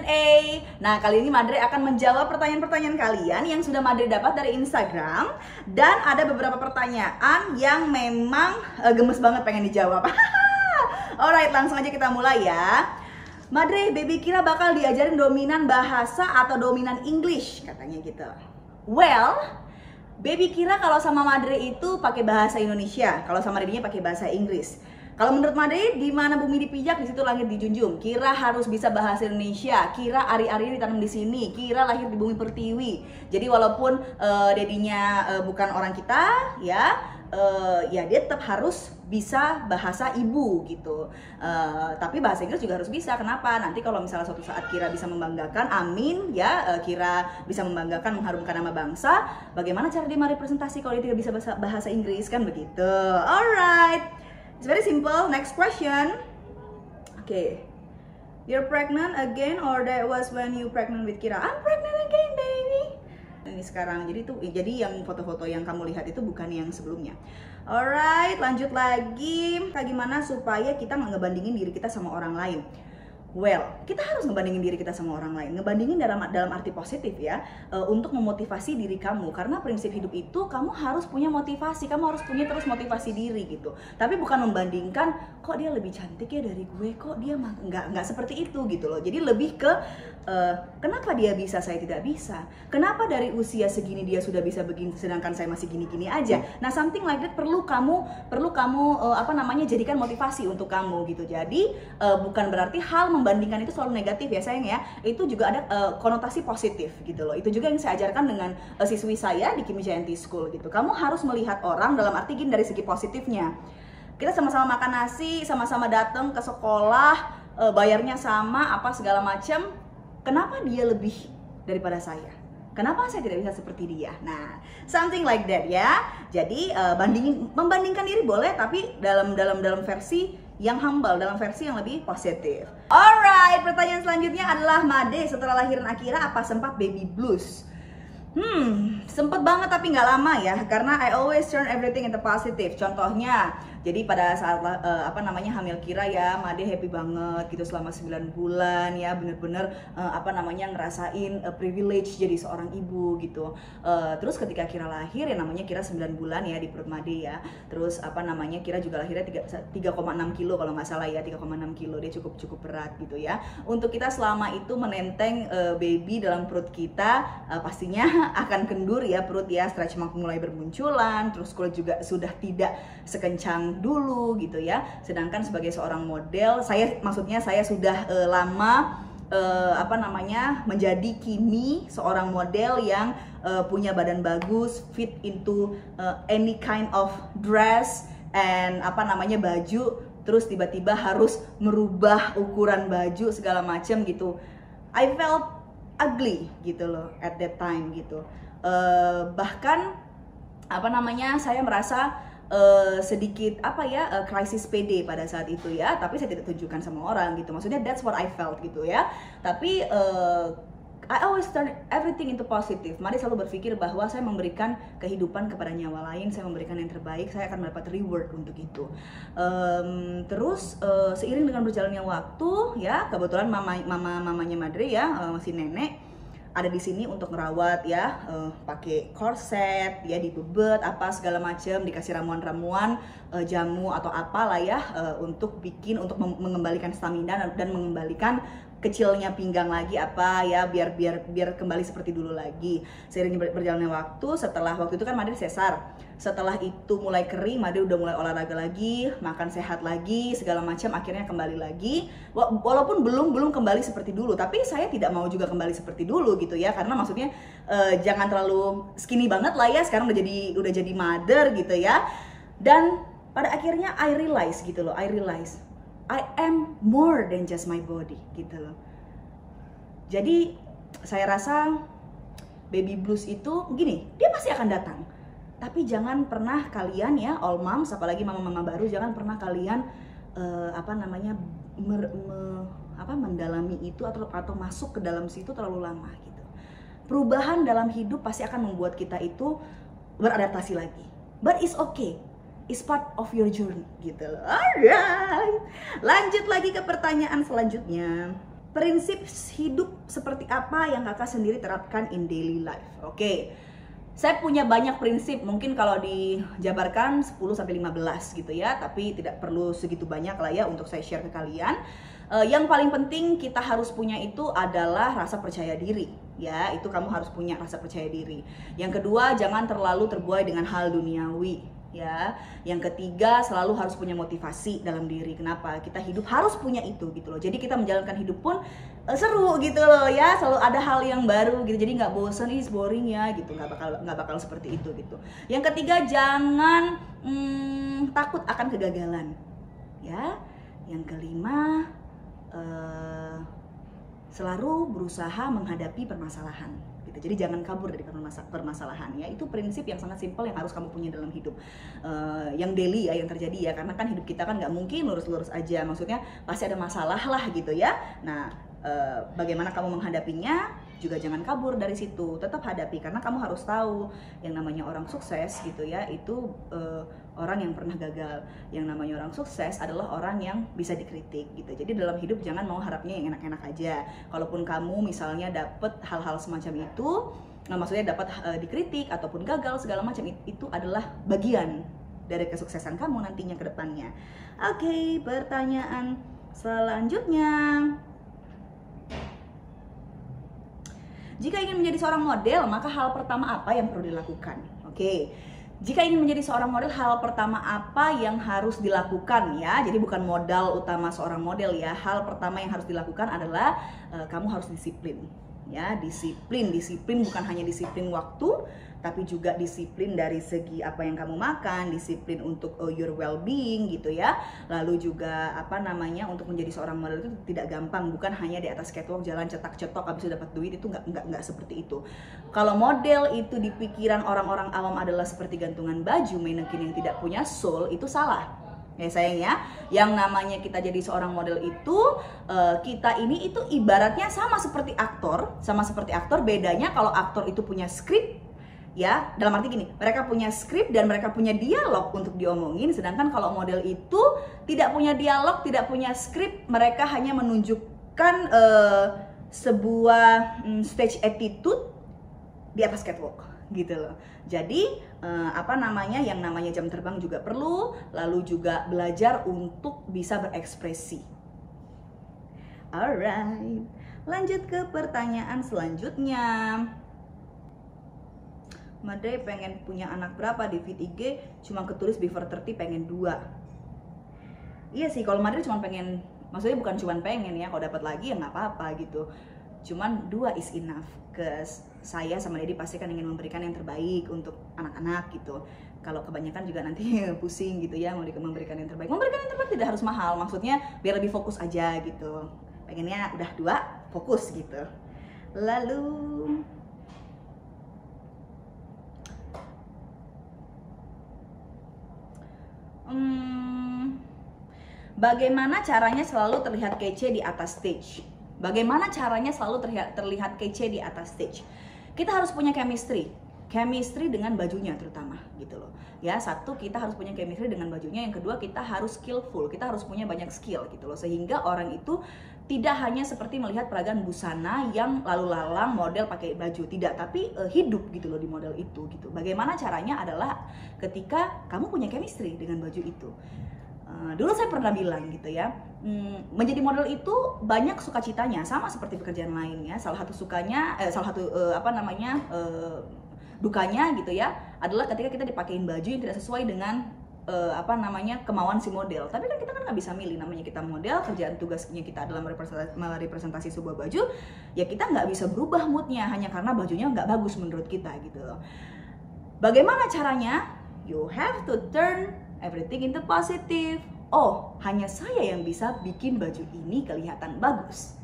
Q&A. Nah, kali ini Madre akan menjawab pertanyaan-pertanyaan kalian yang sudah Madre dapat dari Instagram. Dan ada beberapa pertanyaan yang memang gemes banget pengen dijawab. Alright, langsung aja kita mulai ya. Madre, baby Kira bakal diajarin dominan bahasa atau dominan English, katanya gitu. Well, baby Kira kalau sama Madre itu pakai bahasa Indonesia, kalau sama dirinya pakai bahasa Inggris. Kalau menurut Madre, di mana bumi dipijak, di situ langit dijunjung. Kira harus bisa bahasa Indonesia. Kira ari-arinya ditanam di sini. Kira lahir di bumi pertiwi. Jadi walaupun dedinya bukan orang kita, ya dia tetap harus bisa bahasa ibu gitu. Tapi bahasa Inggris juga harus bisa. Kenapa? Nanti kalau misalnya suatu saat Kira bisa membanggakan, amin ya, Kira bisa membanggakan, mengharumkan nama bangsa. Bagaimana cara dia merepresentasi kalau dia tidak bisa bahasa Inggris, kan begitu. Alright. It's very simple. Next question. Okay. You're pregnant again or that was when you pregnant with Kira? I'm pregnant again, baby. Ini sekarang. Jadi yang foto-foto yang kamu lihat itu bukan yang sebelumnya. Alright, lanjut lagi. Kayak gimana supaya kita nggak ngebandingin diri kita sama orang lain? Well, kita harus ngebandingin diri kita sama orang lain. Ngebandingin dalam arti positif ya, untuk memotivasi diri kamu. Karena prinsip hidup itu kamu harus punya motivasi, kamu harus punya terus motivasi diri gitu. Tapi bukan membandingkan, kok dia lebih cantik ya dari gue, kok dia nggak seperti itu gitu loh. Jadi lebih ke kenapa dia bisa, saya tidak bisa. Kenapa dari usia segini dia sudah bisa begini, sedangkan saya masih gini-gini aja. Nah, something like that perlu kamu jadikan motivasi untuk kamu gitu. Jadi bukan berarti hal membandingkan itu selalu negatif ya sayang ya. Itu juga ada konotasi positif gitu loh. Itu juga yang saya ajarkan dengan siswi saya di Kimi Jayanti School gitu. Kamu harus melihat orang dalam arti gini dari segi positifnya. Kita sama-sama makan nasi, sama-sama datang ke sekolah, bayarnya sama, apa segala macam. Kenapa dia lebih daripada saya? Kenapa saya tidak bisa seperti dia? Nah, something like that ya. Jadi membandingkan diri boleh, tapi dalam versi yang humble, dalam versi yang lebih positif. Alright, pertanyaan selanjutnya adalah Made, setelah lahiran Akira apa sempat baby blues? Sempet banget tapi nggak lama ya, karena I always turn everything into positive. Contohnya, jadi pada saat hamil Kira ya, Made happy banget gitu selama 9 bulan ya, bener-bener ngerasain privilege jadi seorang ibu gitu. Terus ketika Kira lahir ya, namanya Kira 9 bulan ya di perut Made ya. Terus Kira juga lahirnya 3,6 kilo kalau nggak salah ya, 3,6 kilo, dia cukup berat gitu ya. Untuk kita selama itu menenteng baby dalam perut kita, pastinya akan kendur ya perut ya, stretch mark mulai bermunculan, terus kulit juga sudah tidak sekencang dulu gitu ya. Sedangkan sebagai seorang model, saya sudah lama menjadi Kimi, seorang model yang punya badan bagus, fit into any kind of dress and baju, terus tiba-tiba harus merubah ukuran baju segala macam gitu. I felt ugly gitu loh at that time gitu. Bahkan saya merasa sedikit krisis PD pada saat itu ya, tapi saya tidak tunjukkan sama orang gitu. Maksudnya that's what I felt gitu ya. Tapi I always turn everything into positive. Mari selalu berpikir bahwa saya memberikan kehidupan kepada nyawa lain, saya memberikan yang terbaik, saya akan mendapat reward untuk itu. Terus seiring dengan berjalannya waktu ya, kebetulan mamanya Madre ya, masih nenek, ada di sini untuk merawat ya, pakai korset ya, dibebet apa segala macam, dikasih ramuan-ramuan, jamu atau apalah ya, untuk mengembalikan stamina dan mengembalikan kecilnya pinggang lagi apa ya, biar kembali seperti dulu lagi. Seiring berjalannya waktu, setelah waktu itu kan Madre sesar. Setelah itu mulai kering, Madre udah mulai olahraga lagi, makan sehat lagi, segala macam, akhirnya kembali lagi. Walaupun belum kembali seperti dulu, tapi saya tidak mau juga kembali seperti dulu gitu ya, karena maksudnya jangan terlalu skinny banget lah ya, sekarang udah jadi mother gitu ya. Dan pada akhirnya I realize I am more than just my body gitu loh. Jadi saya rasa baby blues itu gini, dia pasti akan datang. Tapi jangan pernah kalian ya, all moms, apalagi mama-mama baru, jangan pernah kalian mendalami itu atau masuk ke dalam situ terlalu lama gitu. Perubahan dalam hidup pasti akan membuat kita itu beradaptasi lagi. But it's okay. It's part of your journey gitu loh. Alright. Lanjut lagi ke pertanyaan selanjutnya. prinsip hidup seperti apa yang kakak sendiri terapkan in daily life? Oke, saya punya banyak prinsip, mungkin kalau dijabarkan 10-15 gitu ya, tapi tidak perlu segitu banyak lah ya untuk saya share ke kalian. Yang paling penting kita harus punya itu adalah rasa percaya diri ya, itu kamu harus punya rasa percaya diri. Yang kedua, jangan terlalu terbuai dengan hal duniawi ya. Yang ketiga, selalu harus punya motivasi dalam diri. Kenapa? Kita hidup harus punya itu gitu loh. Jadi kita menjalankan hidup pun seru gitu loh ya, selalu ada hal yang baru gitu. Jadi nggak bosan, is boring ya gitu, nggak bakal seperti itu gitu. Yang ketiga, jangan takut akan kegagalan ya. Yang kelima, selalu berusaha menghadapi permasalahan gitu. Jadi jangan kabur dari permasalahan ya. Itu prinsip yang sangat simpel yang harus kamu punya dalam hidup yang daily ya, yang terjadi ya. Karena kan hidup kita kan nggak mungkin lurus-lurus aja, maksudnya pasti ada masalah lah gitu ya. Nah, bagaimana kamu menghadapinya, juga jangan kabur dari situ, tetap hadapi. Karena kamu harus tahu yang namanya orang sukses gitu ya, itu orang yang pernah gagal. Yang namanya orang sukses adalah orang yang bisa dikritik gitu. Jadi dalam hidup jangan mau harapnya yang enak-enak aja. Kalaupun kamu misalnya dapet hal-hal semacam itu, maksudnya dapat dikritik ataupun gagal segala macam, itu adalah bagian dari kesuksesan kamu nantinya ke depannya. Oke, pertanyaan selanjutnya. Jika ingin menjadi seorang model, maka hal pertama apa yang perlu dilakukan? Oke. Jika ingin menjadi seorang model, hal pertama apa yang harus dilakukan ya? Jadi bukan modal utama seorang model ya. Hal pertama yang harus dilakukan adalah kamu harus disiplin. Ya, disiplin bukan hanya disiplin waktu, tapi juga disiplin dari segi apa yang kamu makan, disiplin untuk your well-being gitu ya. Lalu juga untuk menjadi seorang model itu tidak gampang, bukan hanya di atas catwalk jalan cetak-cetok habis itu dapat duit, itu nggak seperti itu. Kalau model itu di pikiran orang-orang awam adalah seperti gantungan baju mannequin yang tidak punya soul, itu salah. Ya sayang ya, yang namanya kita jadi seorang model itu, kita ini itu ibaratnya sama seperti aktor, bedanya kalau aktor itu punya skrip, ya dalam arti gini, mereka punya skrip dan mereka punya dialog untuk diomongin, sedangkan kalau model itu tidak punya dialog, tidak punya skrip, mereka hanya menunjukkan sebuah stage attitude di atas catwalk gitu loh. Jadi yang namanya jam terbang juga perlu, lalu juga belajar untuk bisa berekspresi. Alright, lanjut ke pertanyaan selanjutnya. Madre pengen punya anak berapa? Di feed IG cuma ketulis before 30 pengen 2. Iya sih, kalau Madre cuma pengen, maksudnya bukan cuma pengen ya, kalau dapat lagi ya nggak apa-apa gitu. Cuman 2 is enough. Saya sama Dedi pasti kan ingin memberikan yang terbaik untuk anak-anak gitu. Kalau kebanyakan juga nanti pusing gitu ya, mau memberikan yang terbaik. Memberikan yang terbaik tidak harus mahal, maksudnya biar lebih fokus aja gitu. Pengennya udah 2 fokus gitu. Lalu bagaimana caranya selalu terlihat kece di atas stage? Bagaimana caranya selalu terlihat kece di atas stage? Kita harus punya chemistry dengan bajunya terutama gitu loh. Ya, satu, kita harus punya chemistry dengan bajunya. Yang kedua, kita harus skillful, kita harus punya banyak skill gitu loh, sehingga orang itu tidak hanya seperti melihat peragaan busana yang lalu lalang model pakai baju, tidak, tapi hidup gitu loh di model itu gitu. Bagaimana caranya adalah ketika kamu punya chemistry dengan baju itu. Dulu saya pernah bilang gitu ya, menjadi model itu banyak sukacitanya, sama seperti pekerjaan lainnya. Salah satu dukanya gitu ya adalah ketika kita dipakein baju yang tidak sesuai dengan kemauan si model. Tapi kan kita kan nggak bisa milih, namanya kita model, kerjaan tugasnya kita adalah merepresentasi sebuah baju, ya kita nggak bisa berubah moodnya hanya karena bajunya nggak bagus menurut kita gitu loh. Bagaimana caranya? You have to turn everything into positive. Oh, hanya saya yang bisa bikin baju ini kelihatan bagus.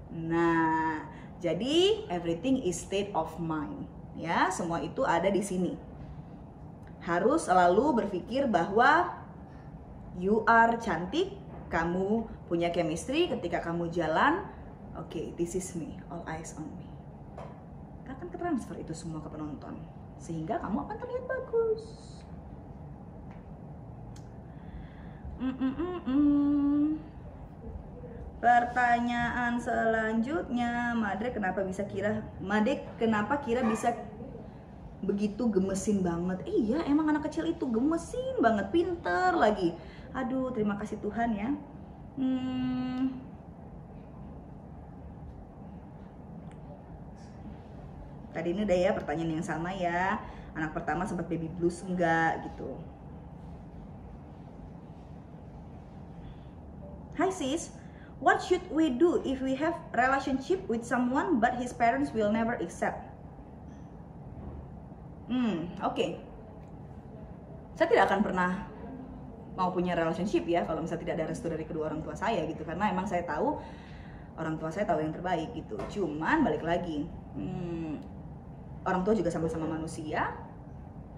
Nah, jadi everything is state of mind. Ya, semua itu ada di sini. Harus selalu berpikir bahwa you are cantik, kamu punya chemistry ketika kamu jalan. Okay, this is me, all eyes on me. Akan transfer itu semua ke penonton, sehingga kamu akan terlihat bagus. Pertanyaan selanjutnya, kenapa Kira bisa begitu gemesin banget? Iya, emang anak kecil itu gemesin banget, pinter lagi. Aduh, terima kasih Tuhan ya. Tadi ini udah ya pertanyaan yang sama ya. Anak pertama sempat baby blues enggak gitu. Hi sis, what should we do if we have relationship with someone but his parents will never accept? Oke. Saya tidak akan pernah mau punya relationship ya kalau misalnya tidak ada restu dari kedua orang tua saya gitu, karena emang saya tahu orang tua saya tahu yang terbaik gitu. Cuman balik lagi, orang tua juga sama-sama manusia.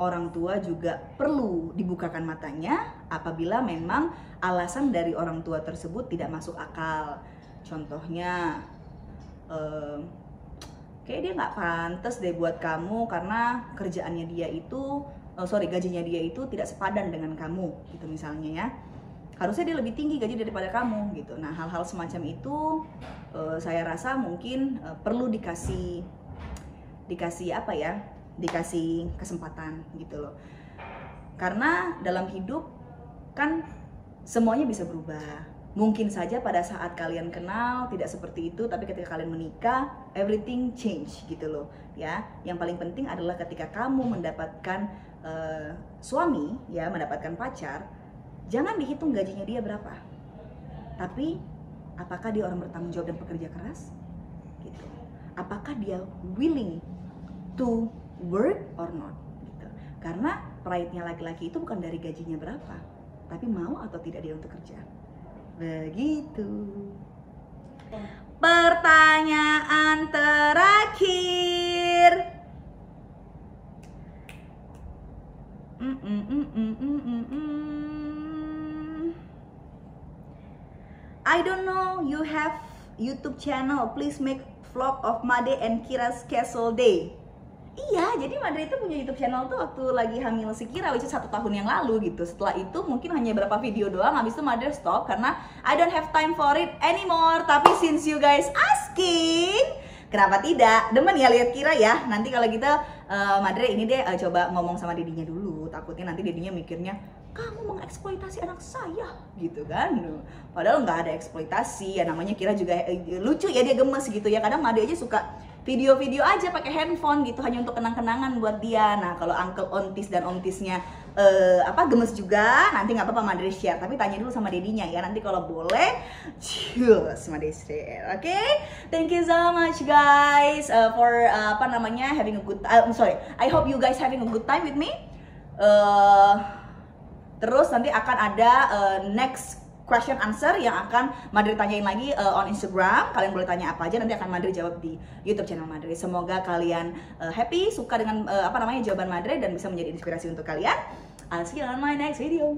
Orang tua juga perlu dibukakan matanya apabila memang alasan dari orang tua tersebut tidak masuk akal. Contohnya, kayak dia nggak pantas deh buat kamu karena kerjaannya dia itu, gajinya dia itu tidak sepadan dengan kamu, gitu misalnya ya. Harusnya dia lebih tinggi gaji daripada kamu, gitu. Nah, hal-hal semacam itu saya rasa mungkin perlu dikasih apa ya? Dikasih kesempatan gitu loh. Karena dalam hidup kan semuanya bisa berubah. Mungkin saja pada saat kalian kenal tidak seperti itu, tapi ketika kalian menikah everything change gitu loh ya. Yang paling penting adalah ketika kamu mendapatkan suami ya, mendapatkan pacar, jangan dihitung gajinya dia berapa, tapi apakah dia orang bertanggung jawab dan pekerja keras gitu. Apakah dia willing to work or not gitu. Karena pride-nya laki-laki itu bukan dari gajinya berapa, tapi mau atau tidak dia untuk kerja. Begitu. Pertanyaan terakhir. I don't know you have YouTube channel. Please make vlog of Made and Kira's Castle Day. Iya, jadi Madre itu punya YouTube channel tuh waktu lagi hamil si Kira, which is 1 tahun yang lalu gitu. Setelah itu mungkin hanya berapa video doang, habis itu Madre stop karena I don't have time for it anymore. Tapi since you guys asking, kenapa tidak? Demen ya lihat Kira ya. Nanti kalau gitu Madre ini deh coba ngomong sama dedinya dulu. Takutnya nanti dedinya mikirnya, kamu mengeksploitasi anak saya gitu kan. Padahal nggak ada eksploitasi ya, namanya Kira juga lucu ya, dia gemes gitu ya. Kadang Made aja suka video-video aja pakai handphone gitu hanya untuk kenang-kenangan buat dia. Nah kalau uncle ontis dan ontisnya gemes juga, nanti nggak apa-apa Madre share, tapi tanya dulu sama dedinya ya, nanti kalau boleh cus Madre share. Oke? Thank you so much guys for having a good I hope you guys having a good time with me. Terus nanti akan ada next question answer yang akan Madre tanyain lagi on Instagram. Kalian boleh tanya apa aja, nanti akan Madre jawab di YouTube channel Madre. Semoga kalian happy, suka dengan jawaban Madre dan bisa menjadi inspirasi untuk kalian. I'll see you on my next video.